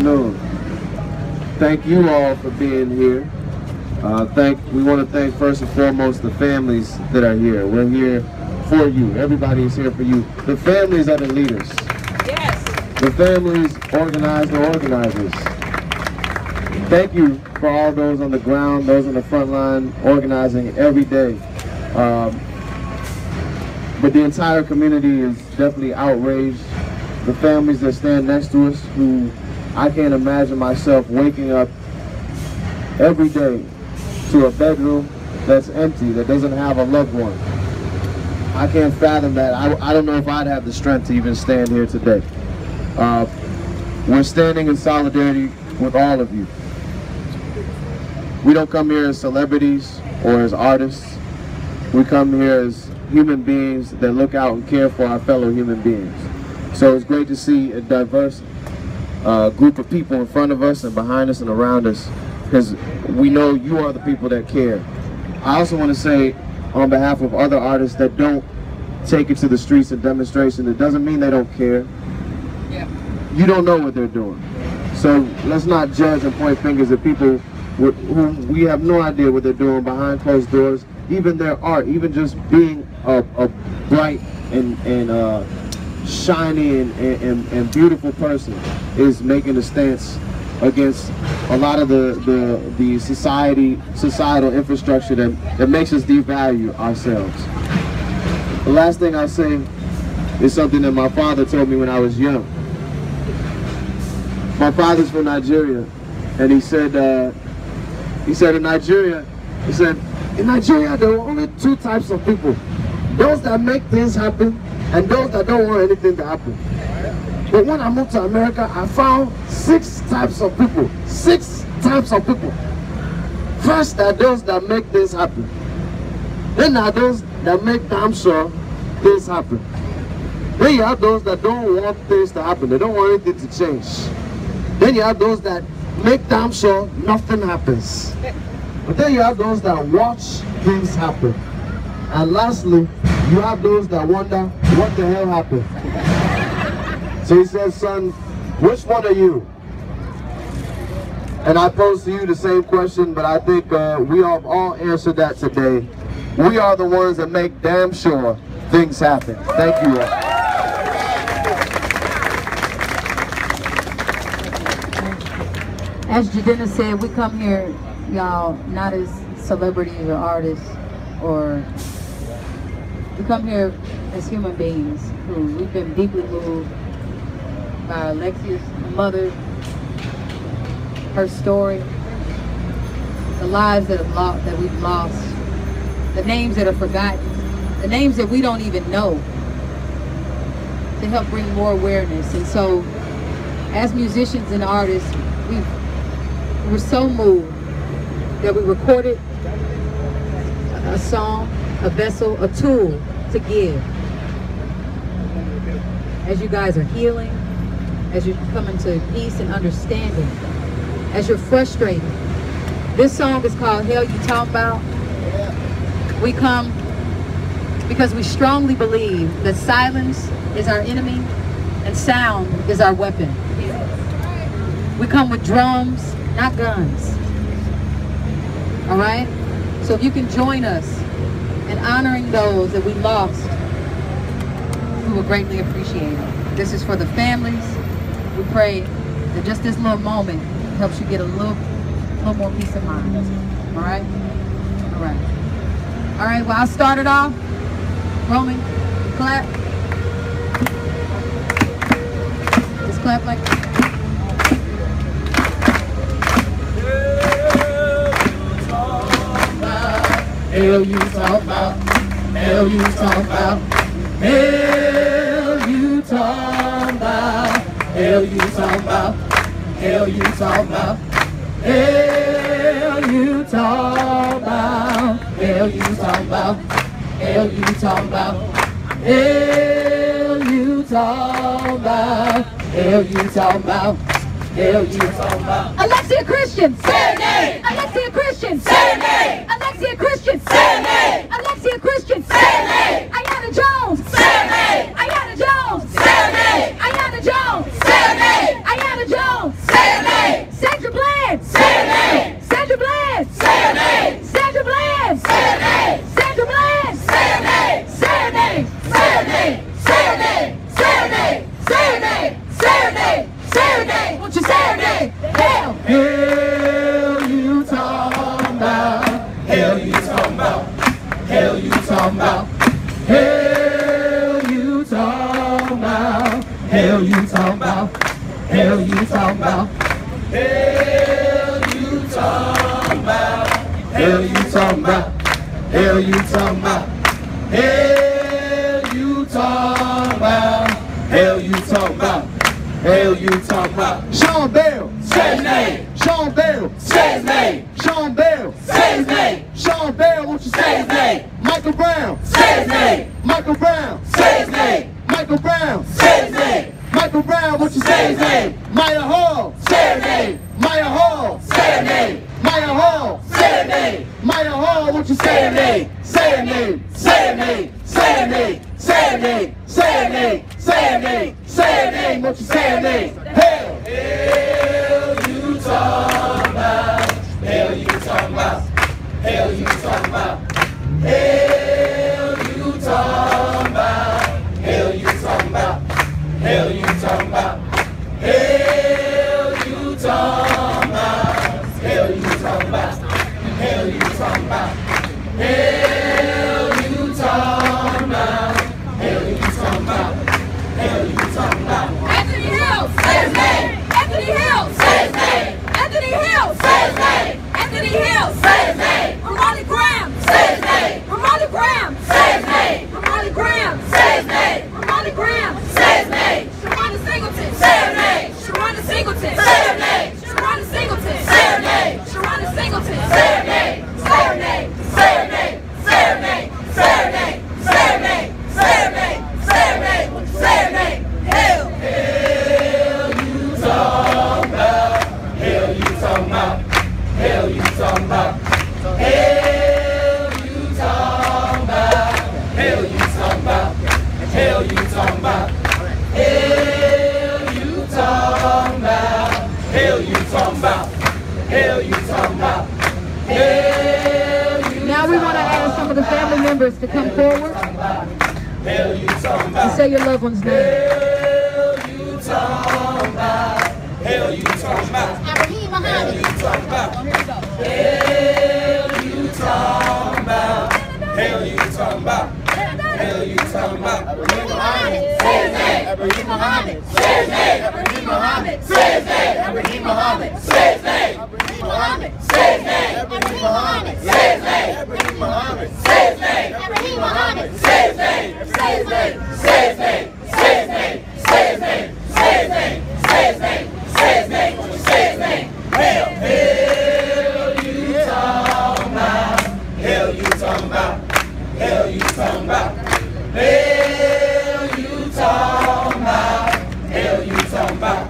No. Thank you all for being here. We want to thank first and foremost the families that are here. We're here for you. Everybody is here for you. The families are the leaders. Yes. The families organize the organizers. Thank you for all those on the ground, those on the front line organizing every day. But the entire community is definitely outraged. The families that stand next to us, who I can't imagine myself waking up every day to a bedroom that's empty, that doesn't have a loved one. I can't fathom that. I don't know if I'd have the strength to even stand here today. We're standing in solidarity with all of you. We don't come here as celebrities or as artists. We come here as human beings that look out and care for our fellow human beings. So it's great to see a diverse group of people in front of us and behind us and around us, because we know you are the people that care. I also want to say, on behalf of other artists that don't take it to the streets and demonstration, it doesn't mean they don't care. Yeah. You don't know what they're doing. So let's not judge and point fingers at people whom we have no idea what they're doing behind closed doors. Even their art, even just being a bright and shiny and beautiful person is making a stance against a lot of the societal infrastructure that makes us devalue ourselves. The last thing I'll say is something that my father told me when I was young. My father's from Nigeria, and he said in Nigeria, there are only two types of people: those that make things happen and those that don't want anything to happen. But when I moved to America, I found 6 types of people. 6 types of people. First, there are those that make things happen. Then there are those that make damn sure things happen. Then you have those that don't want things to happen. They don't want anything to change. Then you have those that make damn sure nothing happens. But then you have those that watch things happen. And lastly, you have those that wonder what the hell happened. So he says, son, which one are you? And I pose to you the same question, but I think we have all answered that today. We are the ones that make damn sure things happen. Thank you all. As Jadena said, we come here, y'all, not as celebrities or artists, or we come here as human beings who we've been deeply moved by Alexia's mother, her story, the lives that we've lost, the names that are forgotten, the names that we don't even know, to help bring more awareness. And so, as musicians and artists, we were so moved that we recorded a song, a vessel, a tool to give. As you guys are healing, as you're coming to peace and understanding, as you're frustrated. This song is called Hell You Talk About. We come because we strongly believe that silence is our enemy and sound is our weapon. We come with drums, not guns. All right? So if you can join us in honoring those that we lost, we will greatly appreciate it. This is for the families. We pray that just this little moment helps you get a little more peace of mind. All right? All right. All right, well, I'll start it off. Roman, clap. Just clap like that. Hell you talk about, hell you talk about, hell you talk about, hell you talk about, hell you talk about, hell you talk about, hell you talk about, hell you talk about, hell you talk about, hell you talk about, hell you talk about. Alexia Christian, say name. Alexia Christian, Say name. Alexia Christian, Say name. Alexia Christian, Say name. Ayana Jones, Say name. Ayana Jones, Say name. Ayana Jones, Say name. Ayana Jones, Say her name? Won't you say her name? Hell. Hell you talking about? Hell you talking about? Hell you talking about? Hell you talking about? Hell you talking about? Hell you talking about? Hell you talking about? Hell you talking about? Hell you talking about? Hell you talking about? Hell you talking about? Hell you talking about? Sean Bell. Say his name. Sean Bell. Say his name. Sean Bell. Say his name. Sean Bell, won't you Say his name. Michael Brown. Say his name. Michael Brown. Say his name. Michael Brown. Say his name. Michael Brown, won't you Say his name. Maya Hall. Say her name. Maya Hall. Say her name. Maya Hall. Say her name. Maya Hall, won't you Say her name. Say her name. Say her name. Say her name. Say her name. Say her name. Say her name. Say her name. Won't you say her name? Hell. Hell you talking about? Hell you talking about? Hell you talking about? Hell you talking about? Hell you talking about? Hell you talking about? Hell you talking about? Hell you talking about? Hell you talking about? Hell you talking about? Hell you talking about? Hell you talking about? Anthony Hill. Say his name. Anthony Hill. Say his name. Anthony Hill. Say his name. Anthony Hill. Say his name. Ramali Graham. Say his name. Ramali Graham. Say his name. Ramali Graham. Say his name. Ramali Graham. Say his name. Sharonda Singleton. Say her name. Sharonda Singleton. Say her name. Sharonda Singleton. Say her name. Sharonda Singleton. Say her name. Say her name. Say her name. Say her name. Say her name. Say her name. Say her name. Say her name. Say her name. Hell. Hell you talking about? Hell you talking about? Hell you talking about? Hell you talking about? Hell you talking about? Hell you talking about? Hell you talking about? Hell you talking about? Hell you talking about? Hell you Now we want to ask some of the family members to come forward Hell you talking and about? say your loved one's name. Hell you talking about? Hell you talking about? Hell you talking about? Hell you talking about? Hell you talking about? Hell you talking about? Say his name. Ibrahim Muhammad. Say his name. Ibrahim Muhammad. Say his name. Ibrahim Muhammad. Say his name. Ibrahim Muhammad. Say his name. Ibrahim Muhammad. Say his name. Ibrahim Muhammad. Say his name. Ibrahim Muhammad. Say his name. Say his name. Say his name. Say his name. Say his name. Say his name. Say his name. Say his name. Say his name. Hell. Hell you talking about? Hell you talking about? Hell you talking about? Hell you talking about? Hell you talking about?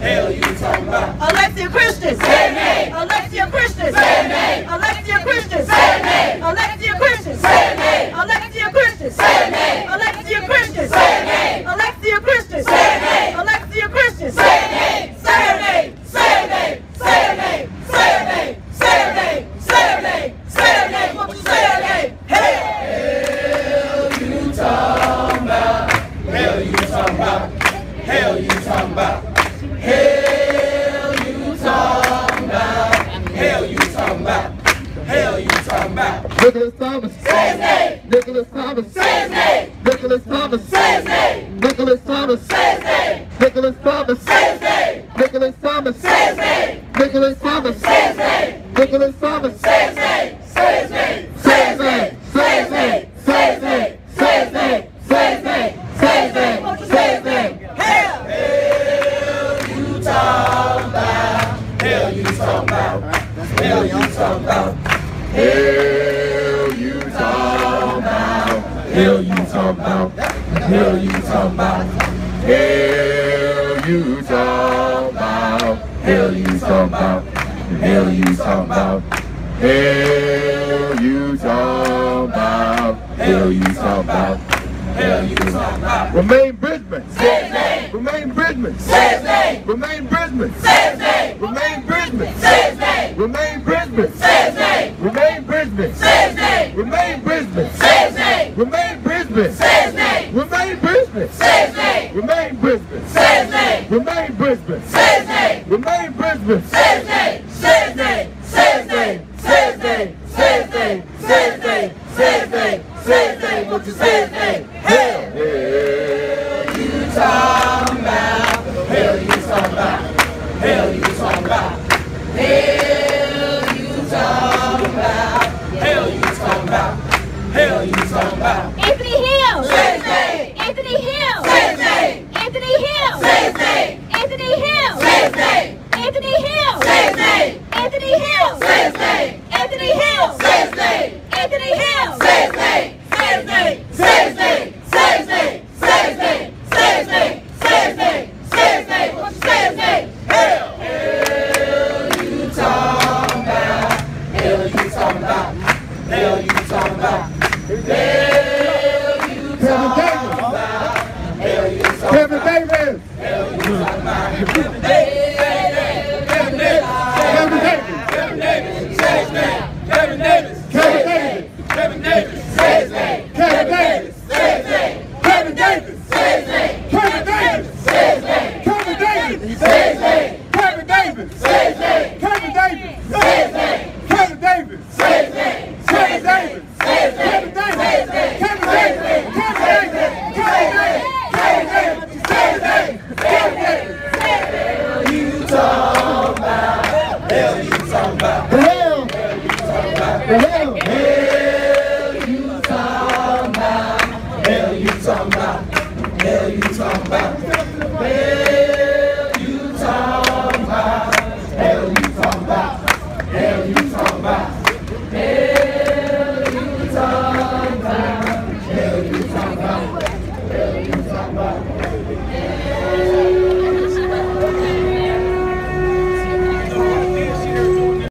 Hell you talking about? Alexia Christian. Say her name. Alexia Christian. Say her name. Alexia Christian. Say her name. Alexia Christian. Say her name. Alexia Christian. Say her name. Alexia Christian. Say her name. Alexia Christian. Say her name. Alexia Christian. Say her name. Say her name. Say her name. Say her name. Say her name. Say her name. Say her name. Say her name. Won't you say her name? Hell you talking about? Hell you talking about? Hell you talking about? Hell you talking about? Hell you talking about? Hell you talking about? Nicholas Thomas. Say his name. Nicholas Thomas. Say his name. Nicholas Thomas. Say his name. Nicholas Thomas. Say his name. Nicholas Thomas. Say his name. Nicholas Thomas. Say his name. Nicholas Thomas. Say his name. Nicholas Thomas. Say his name. Say his name. Say his name. Say his name. Say his name. Say his name. Say his name. Say his name. Say his name. Hell you talking about? Hell you talking about? Hell you talking about? Hell you talking about? Hell you talking about? Hell you talking about? Hell you talking about? Hell you talking about? Hell you talking about? Hell you talking about? Hell you talking about? Hell you talking about? Remain Bridgman. Say his name. Remain Bridgman. Say his name. Remain Bridgman. Say his name. Remain Bridgman. Say his name. Remain Bridgman. Say his name. Remain Bridgman. Say his name. Remain Bridgman. Say his name. Remain Bridgman. Say his name. Remain Bridgman. Say his name. Remain Bridgman. Say his name. Remain Bridgman. Say Remain Brisbane. What you say? Hell. Hell you talking about? Hell you talking about? Hell you talking about? Hell you talking about? Hell you talking about? Hell you talking about? Anthony Hill. Say his name. Anthony Hill. Say his name. Anthony Hill. Say his name. Anthony Hill. Say his name. Anthony Hill. Say his name. Anthony Hill. Say his name. Anthony Hill. Say his name. Anthony Hill. Say his name. Say his name. Say his name. Say his name. Say his name. Say his name. Say his name. Say his name. Say his name. Hell. Hell you talking about? Hell you talking about? Hell you talking about? Hell you talking about? Hell you talking about? Kevin Davis. Hell you talking about?